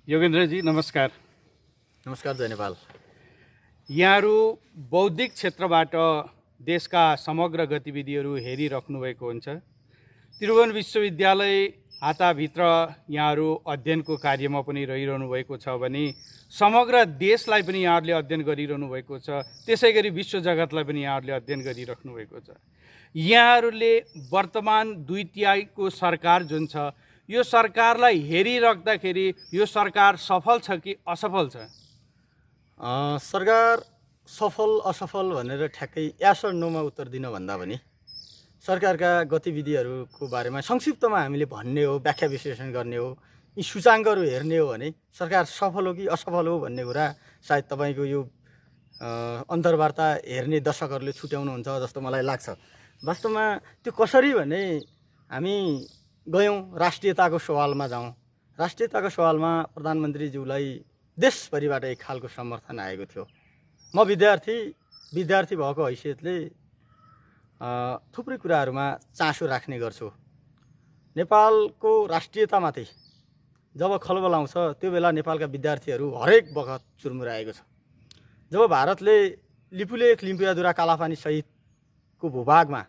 योगेन्द्रजी नमस्कार। नमस्कार जय नेपाल। यहाँहरू बौद्धिक क्षेत्रबाट देशका समग्र गतिविधिहरू हेरिराख्नु भएको हुन्छ। त्रिभुवन विश्वविद्यालय हाताभित्र यहाँहरू अध्ययनको कार्यमा पनि रहिरहनु भएको छ भने समग्र देशलाई पनि यहाँहरूले अध्ययन गरिरहनु भएको छ। त्यसै गरी विश्व जगतलाई पनि यहाँहरूले अध्ययन गरिराख्नु भएको छ। यहाँहरूले वर्तमान 2/3 सरकार जुन छ यो सरकारलाई हेरिराख्दाखेरि यो सरकार सफल छ कि असफल छ? सरकार सफल असफल भनेर ठ्याक्कै यस र नोमा उत्तर दिन भन्दा पनि सरकारका गतिविधिहरूको बारेमा संक्षिप्तमा हामीले भन्ने हो, व्याख्या विश्लेषण गर्ने हो, यी सूचाङ्कहरू हेर्ने हो भने सरकार सफल हो कि असफल हो भन्ने कुरा सायद तपाईँको यो अन्तर्वार्ता हेर्ने दर्शकहरूले छुट्याउनुहुन्छ जस्तो मलाई लाग्छ। वास्तवमा त्यो कसरी भने हामी गयौँ राष्ट्रियताको सवालमा जाउँ। राष्ट्रियताको सवालमा प्रधानमन्त्रीज्यूलाई देशभरिबाट एक खालको समर्थन आएको थियो। म विद्यार्थी भएको हैसियतले थुप्रै कुराहरूमा चासो राख्ने गर्छु। नेपालको राष्ट्रियतामाथि जब खलबल आउँछ त्यो बेला नेपालका विद्यार्थीहरू हरेक बखत चुरमुराएको छ। जब भारतले लिपुलेख लिम्पियाधुरा कालापानी सहितको भूभागमा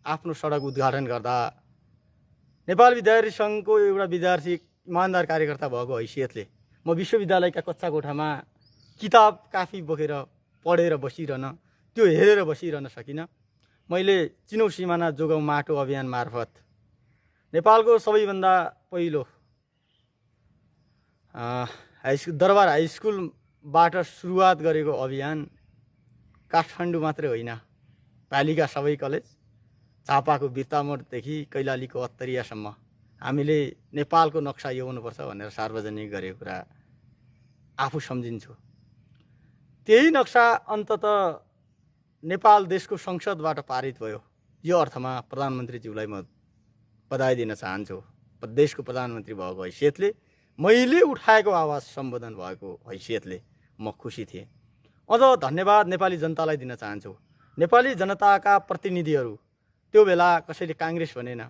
आफ्नो सडक उद्घाटन गर्दा नेपाल विद्यार्थी सङ्घको एउटा विद्यार्थी इमान्दार कार्यकर्ता भएको हैसियतले म विश्वविद्यालयका कच्चा कोठामा किताब काफी बोकेर पढेर बसिरहन, त्यो हेरेर बसिरहन सकिनँ। मैले चिनौँ सिमाना जोगाउँ माटो अभियान मार्फत नेपालको सबैभन्दा पहिलो दरबार हाई स्कुलबाट सुरुवात गरेको अभियान काठमाडौँ मात्रै होइन, पालिका सबै कलेज, झापाको बिर्तामोडदेखि कैलालीको अत्तरियासम्म हामीले नेपालको नक्सा यो हुनुपर्छ भनेर सार्वजनिक गरेको कुरा आफू सम्झिन्छु। त्यही नक्सा अन्तत नेपाल देशको संसदबाट पारित भयो। यो अर्थमा प्रधानमन्त्रीज्यूलाई म बधाई दिन चाहन्छु। देशको प्रधानमन्त्री भएको हैसियतले, मैले उठाएको आवाज सम्बोधन भएको हैसियतले म खुसी थिएँ। अझ धन्यवाद नेपाली जनतालाई दिन चाहन्छु। नेपाली जनताका प्रतिनिधिहरू त्यो बेला कसैले काङ्ग्रेस भनेन,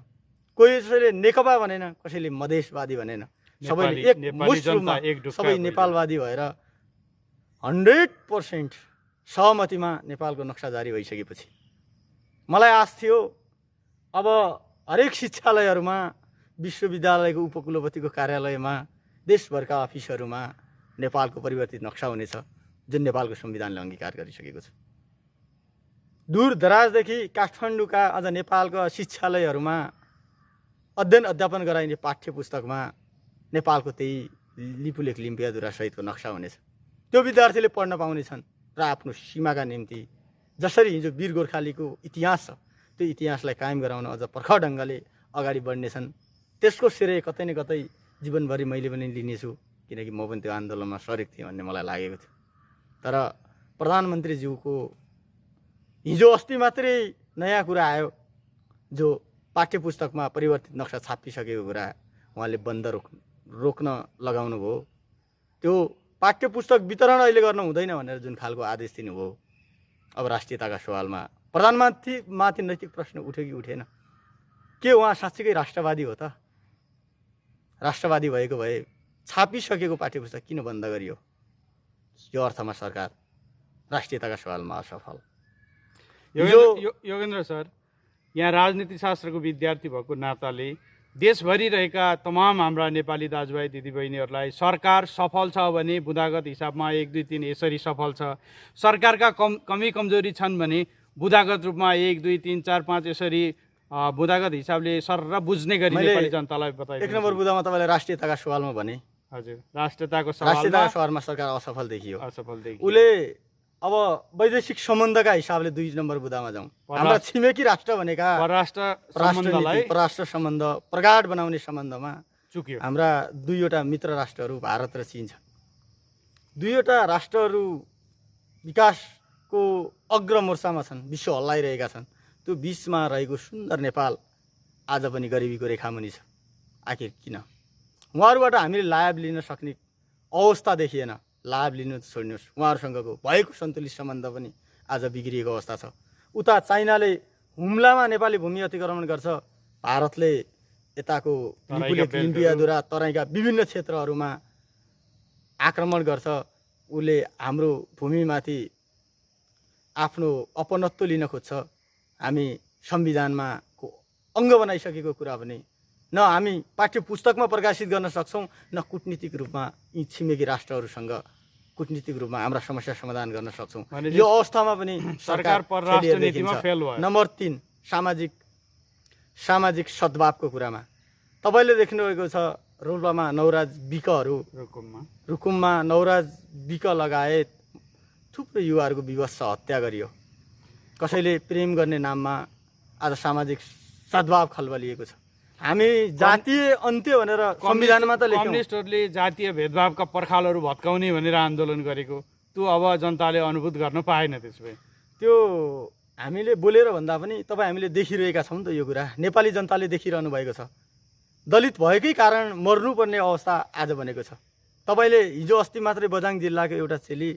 कसैले नेकपा भनेन, कसैले मधेसवादी भनेन, सबैले एक मुष्टमा सबै नेपालवादी भएर 100% सहमतिमा नेपालको नक्सा जारी भइसकेपछि मलाई आश थियो अब हरेक शिक्षालयहरूमा, विश्वविद्यालयको उपकुलपतिको कार्यालयमा, देशभरका अफिसहरूमा नेपालको परिवर्तित नक्सा हुनेछ जुन नेपालको संविधानले अङ्गीकार गरिसकेको छ। दूर दराजदेखि काठमाडौँका अझ नेपालका शिक्षालयहरूमा अध्ययन अध्यापन गराइने पाठ्य पुस्तकमा नेपालको त्यही लिपुलेख लिम्पियाधुरा सहितको नक्सा हुनेछ। त्यो विद्यार्थीले पढ्न पाउनेछन् र आफ्नो सीमाका निम्ति जसरी हिजो वीर गोर्खालीको इतिहास छ त्यो इतिहासलाई कायम गराउन अझ प्रखर ढङ्गले अगाडि बढ्नेछन्। त्यसको श्रेय कतै न कतै जीवनभरि मैले पनि लिनेछु, किनकि म पनि त्यो आन्दोलनमा सरेक थिएँ भन्ने मलाई लागेको थियो। तर प्रधानमन्त्रीज्यूको हिजो अस्ति मात्रै नयाँ कुरा आयो, जो पाठ्य पुस्तकमा परिवर्तित नक्सा छापिसकेको कुरा उहाँले बन्द रोक्न लगाउनु भयो। त्यो पाठ्य पुस्तक वितरण अहिले गर्न हुँदैन भनेर जुन खालको आदेश दिनुभयो, अब राष्ट्रियताका सवालमा प्रधानमन्त्रीमाथि नैतिक प्रश्न उठ्यो कि उठेन? के उहाँ साँच्चीकै राष्ट्रवादी हो त? राष्ट्रवादी भएको भए छापिसकेको पाठ्य पुस्तक किन बन्द गरियो? यो अर्थमा सरकार राष्ट्रियताका सवालमा असफल। योगेन्द्र सर, यहाँ राजनीतिशास्त्रको विद्यार्थी भएको नाताले देशभरि रहेका तमाम हाम्रा नेपाली दाजुभाइ दिदीबहिनीहरूलाई सरकार सफल छ भने बुँदागत हिसाबमा 1, 2, 3 यसरी सफल छ, सरकारका कमी कमजोरी छन् भने बुँदागत रूपमा 1, 2, 3, 4, 5 यसरी बुँदागत हिसाबले सर बुझ्ने गरी नेपाली जनतालाई बताए। 1 नम्बर बुँदामा तपाईँले राष्ट्रियताका सवालमा भने, हजुर, राष्ट्रियताको सवालमा सरकार असफल देखियो। असफल देखियो। उसले अब वैदेशिक सम्बन्धका हिसाबले 2 नम्बर बुँदामा जाउँ। हाम्रा छिमेकी राष्ट्र भनेका परराष्ट्र सम्बन्ध प्रगाढ बनाउने सम्बन्धमा चुक्यो। हाम्रा 2वटा मित्र राष्ट्रहरू भारत र चीन छन्। 2वटा राष्ट्रहरू विकासको अग्रमोर्चामा छन्, विश्व हल्लाइरहेका छन्। त्यो बिचमा रहेको सुन्दर नेपाल आज पनि गरिबीको रेखामुनि छ। आखिर किन? उहाँहरूबाट हामीले लाभ लिन सक्ने अवस्था देखिएन। लाभ लिनु छोड्नुहोस्, उहाँहरूसँगको भएको सन्तुलित सम्बन्ध पनि आज बिग्रिएको अवस्था छ। उता चाइनाले हुम्लामा नेपाली भूमि अतिक्रमण गर्छ, भारतले यताको लिपुलेख लिम्पियाधुरा तराईका विभिन्न क्षेत्रहरूमा आक्रमण गर्छ, उसले हाम्रो भूमिमाथि आफ्नो अपनत्व लिन खोज्छ, हामी संविधानमा को अङ्ग बनाइसकेको कुरा भने न हामी पाठ्य पुस्तकमा प्रकाशित गर्न सक्छौँ, न कूटनीतिक रूपमा यी छिमेकी राष्ट्रहरूसँग कूटनीतिक रूपमा हाम्रा समस्या समाधान गर्न सक्छौँ। यो अवस्थामा पनि सरकार परराष्ट्र नीतिमा फेल भयो। नम्बर 3, सामाजिक सद्भावको कुरामा तपाईँले देख्नुभएको छ, रोल्पामा नवराज बिकहरू, रुकुममा नवराज बिक लगायत थुप्रै युवाहरूको विवश हत्या गरियो। कसैले प्रेम गर्ने नाममा आज सामाजिक सद्भाव खल्बलिएको छ। हामी जातीय अन्त्य भनेर संविधानमा त लेख्यौँ, कम्युनिस्टहरूले जातीय भेदभावका पर्खालहरू भत्काउने भनेर आन्दोलन गरेको, त्यो अब जनताले अनुभूत गर्न पाएन। त्यसो भए त्यो हामीले बोलेर भन्दा पनि हामीले देखिरहेका छौँ त। यो कुरा नेपाली जनताले देखिरहनु भएको छ। दलित भएकै कारण मर्नुपर्ने अवस्था आज बनेको छ। तपाईँले हिजो अस्ति मात्रै बझाङ जिल्लाको एउटा चेली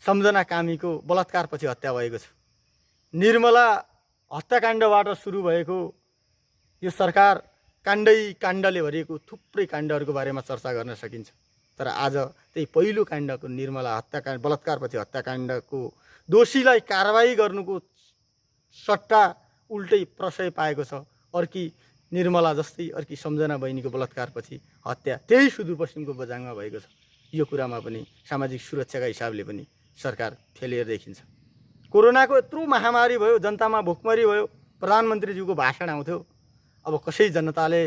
सम्झना कामीको बलात्कारपछि हत्या भएको छ। निर्मला हत्याकाण्डबाट सुरु भएको यो सरकार काण्डले भरिएको थुप्रै काण्डहरूको बारेमा चर्चा गर्न सकिन्छ। तर आज त्यही पहिलो काण्डको निर्मला हत्याकाण्ड, बलात्कारपछि हत्याकाण्डको दोषीलाई कारबाही गर्नुको सट्टा उल्टै प्रशय पाएको छ। अर्की निर्मला जस्तै अर्की सम्झना बहिनीको बलात्कारपछि हत्या त्यही सुदूरपश्चिमको बझाङमा भएको छ। यो कुरामा पनि सामाजिक सुरक्षाका हिसाबले पनि सरकार फेलियर देखिन्छ। कोरोनाको यत्रो महामारी भयो, जनतामा भोकमरी भयो, प्रधानमन्त्रीज्यूको भाषण आउँथ्यो। अब कसै जनताले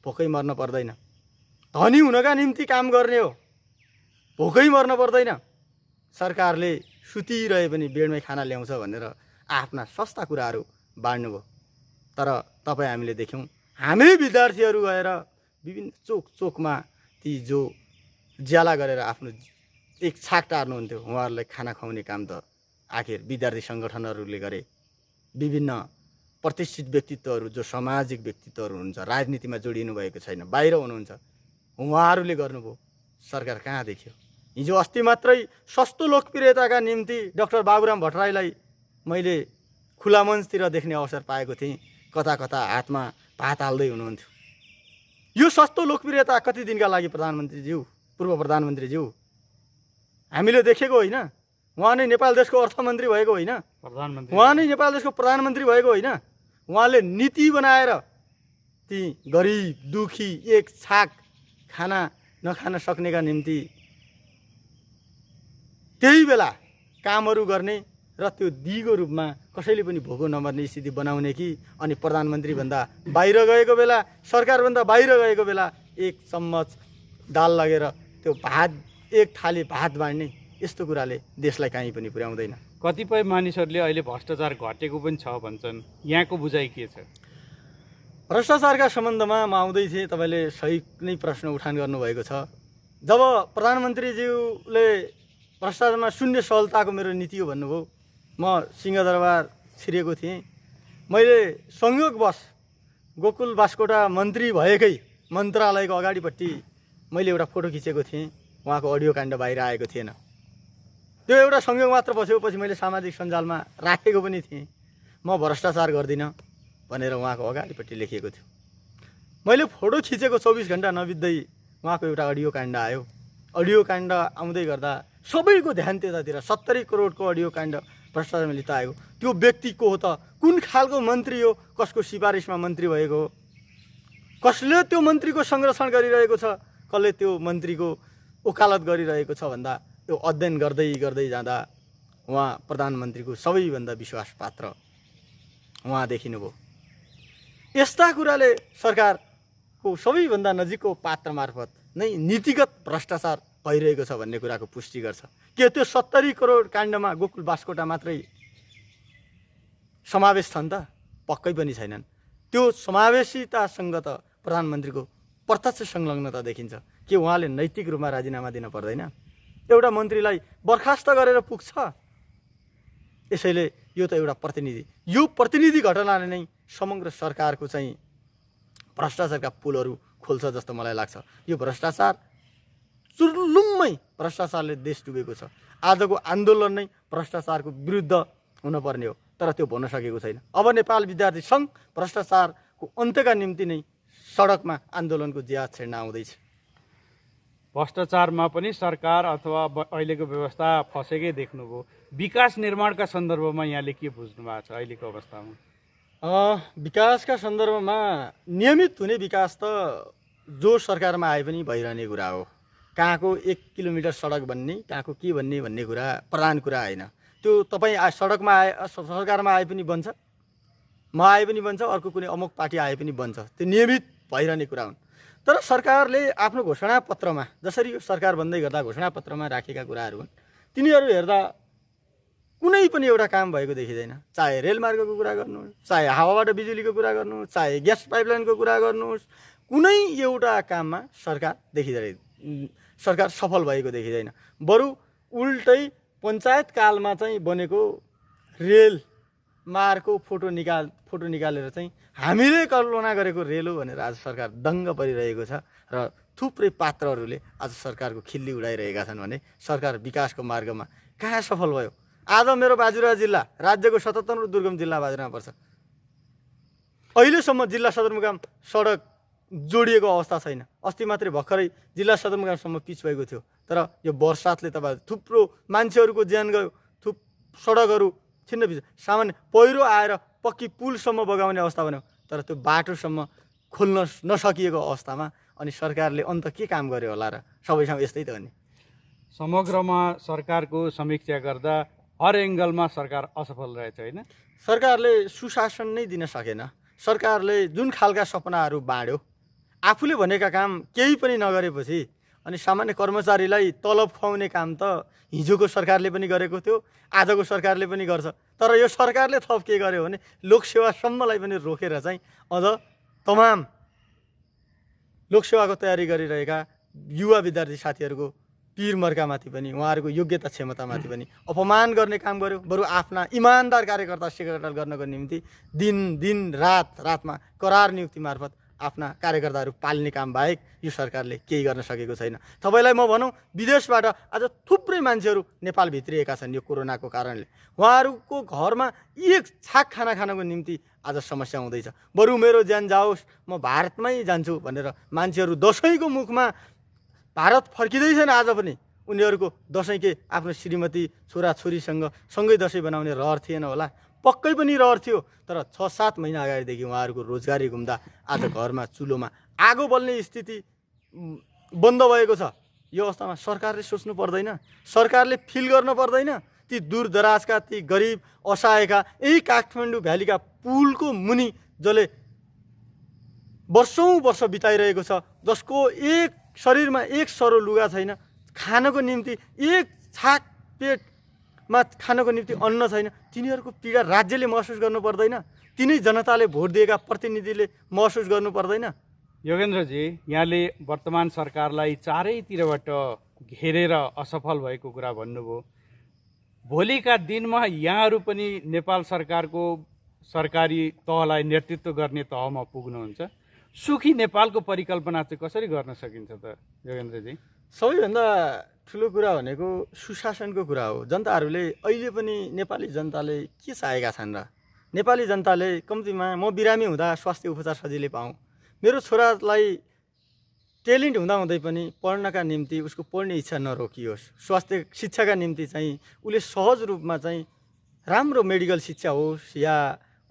भोकै मर्न पर्दैन, धनी हुनका निम्ति काम गर्ने हो, भोकै मर्न पर्दैन। सरकारले सुतिरहे पनि बेडमै खाना ल्याउँछ भनेर आफ्ना सस्ता कुराहरू बाँड्नुभयो। तर हामीले देख्यौँ, हामी विद्यार्थीहरू गएर विभिन्न चोकमा ती जो ज्याला गरेर आफ्नो एक छाक टार्नुहुन्थ्यो, उहाँहरूलाई खाना खुवाउने काम त आखिर विद्यार्थी सङ्गठनहरूले गरे। विभिन्न प्रतिष्ठित व्यक्तित्वहरू जो सामाजिक व्यक्तित्वहरू हुनुहुन्छ, राजनीतिमा जोडिनु भएको छैन, बाहिर हुनुहुन्छ, उहाँहरूले गर्नुभयो। सरकार कहाँ देख्यो? हिजो अस्ति मात्रै सस्तो लोकप्रियताका निम्ति डाक्टर बाबुराम भट्टराईलाई मैले खुला मञ्चतिर देख्ने अवसर पाएको थिएँ। कता हातमा भात हाल्दै हुनुहुन्थ्यो। यो सस्तो लोकप्रियता कति दिनका लागि प्रधानमन्त्रीज्यू, पूर्व प्रधानमन्त्रीज्यू हामीले देखेको होइन? उहाँ नै नेपाल देशको अर्थमन्त्री भएको होइन? उहाँ नै नेपाल देशको प्रधानमन्त्री भएको होइन? उहाँले नीति बनाएर ती गरिब दुखी एक छाक खाना नखान सक्नेका निम्ति त्यही बेला कामहरू गर्ने र त्यो दिगो रूपमा कसैले पनि भोको नमर्ने स्थिति बनाउने कि अनि प्रधानमन्त्रीभन्दा बाहिर गएको बेला, सरकारभन्दा बाहिर गएको बेला एक चम्मच दाल लगेर त्यो भात, एक थाली भात बाँड्ने, यस्तो कुराले देशलाई कहीँ पनि पुर्याउँदैन। कतिपय मानिसहरूले अहिले भ्रष्टाचार घटेको पनि छ भन्छन्, यहाँको बुझाइ के छ? भ्रष्टाचारका सम्बन्धमा म आउँदै थिएँ, तपाईँले सही नै प्रश्न उठान गर्नुभएको छ। जब प्रधानमन्त्रीज्यूले भ्रष्टाचारमा शून्य सहलताको मेरो नीति हो भन्नुभयो, म सिंहदरबार छिरेको थिएँ। मैले संयोगवश गोकुल बास्कोटा मन्त्री भएकै मन्त्रालयको अगाडिपट्टि मैले एउटा फोटो खिचेको थिएँ। उहाँको अडियो काण्ड बाहिर आएको थिएन। त्यो एउटा संयोग मात्र बस्यो। पछि मैले सामाजिक सञ्जालमा राखेको पनि थिएँ, म भ्रष्टाचार गर्दिनँ भनेर उहाँको अगाडिपट्टि लेखिएको थियो। मैले फोटो खिचेको 24 घन्टा नबित्दै उहाँको एउटा अडियो काण्ड आयो। अडियो काण्ड आउँदै गर्दा सबैको ध्यान त्यतातिर। 70 करोडको अडियो काण्ड भ्रष्टाचारमा लित आयो। त्यो व्यक्ति को हो त? कुन खालको मन्त्री हो? कसको सिफारिसमा मन्त्री भएको हो? कसले त्यो मन्त्रीको संरक्षण गरिरहेको छ? कसले त्यो मन्त्रीको वकालत गरिरहेको छ भन्दा त्यो अध्ययन गर्दै जाँदा उहाँ प्रधानमन्त्रीको सबैभन्दा विश्वास पात्र उहाँ देखिनुभयो। यस्ता कुराले सरकारको सबैभन्दा नजिकको पात्र मार्फत नै नीतिगत भ्रष्टाचार भइरहेको छ भन्ने कुराको पुष्टि गर्छ। के त्यो 70 करोड काण्डमा गोकुल बास्कोटा मात्रै समावेश छन् त? पक्कै पनि छैनन्। त्यो समावेशितासँग त प्रधानमन्त्रीको प्रत्यक्ष संलग्नता देखिन्छ। के उहाँले नैतिक रूपमा राजीनामा दिन पर्दैन? एउटा मन्त्रीलाई बर्खास्त गरेर पुग्छ? यसैले यो त एउटा प्रतिनिधि, यो प्रतिनिधि घटनाले नै समग्र सरकारको चाहिँ भ्रष्टाचारका पुलहरू खोल्छ जस्तो मलाई लाग्छ। यो भ्रष्टाचार चुर्लुम्मै भ्रष्टाचारले देश डुबेको छ। आजको आन्दोलन नै भ्रष्टाचारको विरुद्ध हुनुपर्ने हो, तर त्यो भन्न सकेको छैन। अब नेपाल विद्यार्थी सङ्घ भ्रष्टाचारको अन्त्यका निम्ति नै सडकमा आन्दोलनको जिहाद छेड्न आउँदैछ। भ्रष्टाचारमा पनि सरकार अथवा अहिलेको व्यवस्था फसेकै देख्नुभयो। विकास निर्माणका सन्दर्भमा यहाँले के बुझ्नु भएको छ अहिलेको अवस्थामा? विकासका सन्दर्भमा नियमित हुने विकास त जो सरकारमा आए पनि भइरहने कुरा हो। कहाँको 1 किलोमिटर सडक बन्ने, कहाँको के भन्ने कुरा प्रधान कुरा होइन। त्यो तपाईँ सडकमा सरकारमा आए पनि बन्छ, म आए पनि बन्छ, अर्को कुनै अमुक पार्टी आए पनि बन्छ। त्यो नियमित भइरहने कुरा हुन्। तर सरकारले आफ्नो घोषणापत्रमा, जसरी यो सरकार बन्दै गर्दा घोषणापत्रमा राखेका कुराहरू हुन्, तिनीहरू हेर्दा कुनै पनि एउटा काम भएको देखिँदैन। चाहे रेलमार्गको कुरा गर्नुहोस्, चाहे हावाबाट बिजुलीको कुरा गर्नुहोस्, चाहे ग्यास पाइपलाइनको कुरा गर्नुहोस्, कुनै एउटा काममा सरकार सफल भएको देखिँदैन। बरु उल्टै पञ्चायत कालमा चाहिँ बनेको रेल मार्गको फोटो निकालेर चाहिँ हामीले कल्पना गरेको रेल हो भनेर आज सरकार दङ्ग परिरहेको छ र थुप्रै पात्रहरूले आज सरकारको खिल्ली उडाइरहेका छन् भने सरकार विकासको मार्गमा कहाँ सफल भयो? आज मेरो बाजुरा जिल्ला राज्यको 77 दुर्गम जिल्ला बाजुरामा पर्छ। अहिलेसम्म जिल्ला सदरमुकाम सडक जोडिएको अवस्था छैन। अस्ति मात्रै भर्खरै जिल्ला सदरमुकामसम्म पिच भएको थियो। तर यो बर्सातले तपाईँ थुप्रो मान्छेहरूको ज्यान गयो, सडकहरू छिन्नभिन्न, सामान्य पहिरो आएर पक्की पुलसम्म बगाउने अवस्था बन्यो। तर त्यो बाटोसम्म खोल्न नसकिएको अवस्थामा अनि सरकारले अन्त के काम गर्यो होला र? सबैसँग यस्तै त हो नि। समग्रमा सरकारको समीक्षा गर्दा हर एङ्गलमा सरकार असफल रहेछ होइन? सरकारले सुशासन नै दिन सकेन। सरकारले जुन खालका सपनाहरू बाँड्यो, आफूले भनेका काम केही पनि नगरेपछि अनि सामान्य कर्मचारीलाई तलब खुवाउने काम त हिजोको सरकारले पनि गरेको थियो, आजको सरकारले पनि गर्छ। तर यो सरकारले थप के गर्यो भने लोकसेवासम्मलाई पनि रोकेर चाहिँ अझ तमाम लोकसेवाको तयारी गरिरहेका युवा विद्यार्थी साथीहरूको पिरमर्कामाथि पनि, उहाँहरूको योग्यता क्षमतामाथि पनि अपमान गर्ने काम गर्यो। बरु आफ्ना इमान्दार कार्यकर्ता सेक्रेटरी गर्नको निम्ति दिन रातमा करार नियुक्ति मार्फत आफ्ना कार्यकर्ताहरू पाल्ने काम बाहेक यो सरकारले केही गर्न सकेको छैन। तपाईँलाई म भनौँ, विदेशबाट आज थुप्रै मान्छेहरू नेपाल भित्रिएका छन् यो कोरोनाको कारणले। उहाँहरूको घरमा एक छाक खाना खानको निम्ति आज समस्या हुँदैछ। बरु मेरो ज्यान जाओस्, म भारतमै जान्छु भनेर मान्छेहरू दसैँको मुखमा भारत फर्किँदैछन्। आज पनि उनीहरूको दसैँ के आफ्नो श्रीमती छोराछोरीसँग सँगै दसैँ बनाउने रहर थिएन होला? पक्कै पनि रहर थियो। तर 6-7 महिना अगाडिदेखि उहाँहरूको रोजगारी गुम्दा आज घरमा चुलोमा आगो बल्ने स्थिति बन्द भएको छ। यो अवस्थामा सरकारले सोच्नु पर्दैन? सरकारले फिल गर्न पर्दैन? ती दूरदराजका, ती गरिब असहायका, यही काठमाडौँ भ्यालीका पुलको मुनि जसले वर्षौँ वर्ष बिताइरहेको छ, जसको एक शरीरमा एक सरो लुगा छैन, खानको निम्ति एक छाक पेटमा खानको निम्ति अन्न छैन, तिनीहरूको पीडा राज्यले महसुस गर्नु पर्दैन? तिनै जनताले भोट दिएका प्रतिनिधिले महसुस गर्नु पर्दैन? योगेन्द्रजी, यहाँले वर्तमान सरकारलाई चारैतिरबाट घेरेर असफल भएको कुरा भन्नुभयो। भोलिका दिनमा यहाँहरू पनि नेपाल सरकारको सरकारी तहलाई नेतृत्व गर्ने तहमा पुग्नुहुन्छ। सुखी नेपालको परिकल्पना चाहिँ कसरी गर्न सकिन्छ त योगेन्द्रजी? सबैभन्दा ठुलो कुरा भनेको सुशासनको कुरा हो। जनताहरूले अहिले पनि नेपाली जनताले के चाहेका छन् र? नेपाली जनताले कम्तीमा म बिरामी हुँदा स्वास्थ्य उपचार सजिलै पाऊँ, मेरो छोरालाई ट्यालेन्ट हुँदाहुँदै पनि पढ्नका निम्ति उसको पढ्ने इच्छा नरोकियोस्, स्वास्थ्य शिक्षाका निम्ति चाहिँ उसले सहज रूपमा चाहिँ राम्रो मेडिकल शिक्षा होस् या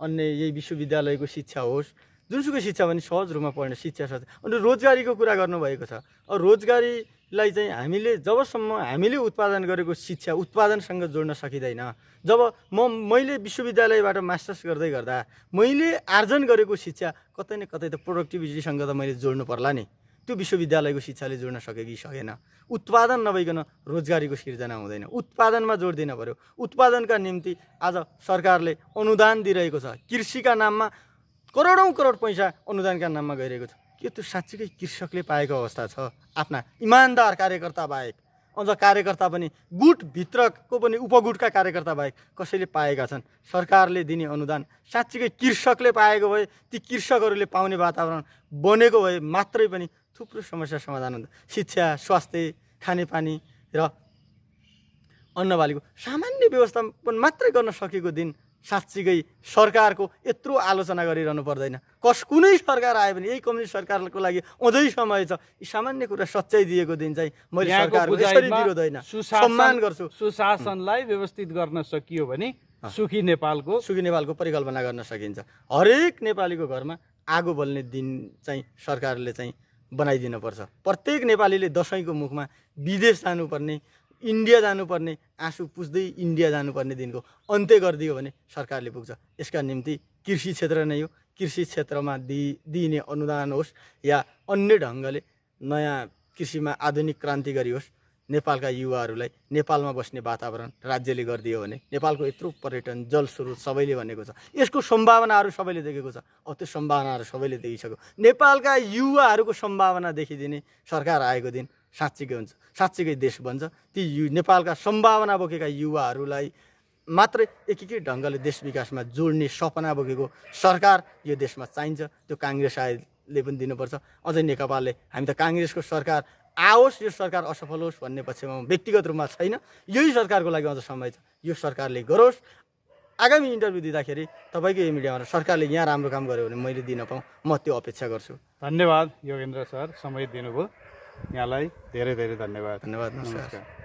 अन्य यही विश्वविद्यालयको शिक्षा होस्, जुनसुकै शिक्षा भने सहज रूपमा पढ्ने शिक्षा छ। अनि रोजगारीको कुरा गर्नुभएको छ। रोजगारीलाई चाहिँ जबसम्म हामीले उत्पादन गरेको शिक्षा उत्पादनसँग जोड्न सकिँदैन, जब मैले विश्वविद्यालयबाट मास्टर्स गर्दै गर्दा मैले आर्जन गरेको शिक्षा कतै न कतै त प्रोडक्टिभिटीसँग त मैले जोड्नु पर्ला नि। त्यो विश्वविद्यालयको शिक्षाले जोड्न सक्यो कि सकेन? उत्पादन नभइकन रोजगारीको सिर्जना हुँदैन। उत्पादनमा जोड दिन पर्यो। उत्पादनका निम्ति आज सरकारले अनुदान दिइरहेको छ। कृषिका नाममा करोडौँ करोड पैसा अनुदानका नाममा गइरहेको छ। के त्यो साँच्चीकै कृषकले पाएको अवस्था छ? आफ्ना इमान्दार कार्यकर्ता बाहेक, अझ कार्यकर्ता पनि गुटभित्रको पनि उपगुटका कार्यकर्ता बाहेक कसैले पाएका छन्? सरकारले दिने अनुदान साँच्चीकै कृषकले पाएको भए, ती कृषकहरूले पाउने वातावरण बनेको भए मात्रै पनि थुप्रो समस्या समाधान हुन्छ। शिक्षा, स्वास्थ्य, खानेपानी र अन्नबालीको सामान्य व्यवस्थापन मात्रै गर्न सकेको दिन साँच्चीकै सरकारको यत्रो आलोचना गरिरहनु पर्दैन। कुनै सरकार आयो भने यही कम्युनिस्ट सरकारको लागि अझै समय छ। यी सामान्य कुरा सच्चाइ दिएको दिन चाहिँ मैले यहाँको सरकारको यसरी बुझाइमा विरोध होइन, सम्मान गर्छु। सुशासनलाई व्यवस्थित गर्न सकियो भने सुखी नेपालको सुखी नेपालको परिकल्पना गर्न सकिन्छ। हरेक नेपालीको घरमा आगो बल्ने दिन चाहिँ सरकारले चाहिँ बनाइदिनुपर्छ। प्रत्येक नेपालीले दसैँको मुखमा विदेश जानुपर्ने, इन्डिया जानुपर्ने, आँसु पुस्दै इन्डिया जानुपर्ने दिनको अन्त्य गरिदियो भने सरकारले पुग्छ। यसका निम्ति कृषि क्षेत्र नै हो। कृषि क्षेत्रमा दिइने अनुदान होस् या अन्य ढङ्गले नयाँ कृषिमा आधुनिक क्रान्ति गरियोस्, नेपालका युवाहरूलाई नेपालमा बस्ने वातावरण राज्यले गरिदियो भने नेपालको यत्रो पर्यटन जलस्रोत सबैले भनेको छ, यसको सम्भावनाहरू सबैले देखेको छ। अब त्यो सम्भावनाहरू सबैले देखिसक्यो। नेपालका युवाहरूको सम्भावना देखिदिने सरकार आएको दिन साँच्चीकै हुन्छ, साँच्चीकै देश बन्छ। ती नेपालका सम्भावना बोकेका युवाहरूलाई मात्रै एकीकृत ढङ्गले देश विकासमा जोड्ने सपना बोकेको सरकार यो देशमा चाहिन्छ। त्यो काङ्ग्रेस आयोले पनि दिनुपर्छ। अझै नेकपाले हामी त काङ्ग्रेसको सरकार आओस्, यो सरकार असफल होस् भन्ने पक्षमा व्यक्तिगत रूपमा छैन। यही सरकारको लागि अझ समय छ, यो सरकारले गरोस्। आगामी इन्टरभ्यू दिँदाखेरि तपाईँकै मिडियामा सरकारले यहाँ राम्रो काम गर्यो भने मैले दिन पाऊँ, म त्यो अपेक्षा गर्छु। धन्यवाद योगेन्द्र सर, समय दिनुभयो। यहाँलाई धेरै धेरै धन्यवाद। धन्यवाद, नमस्कार।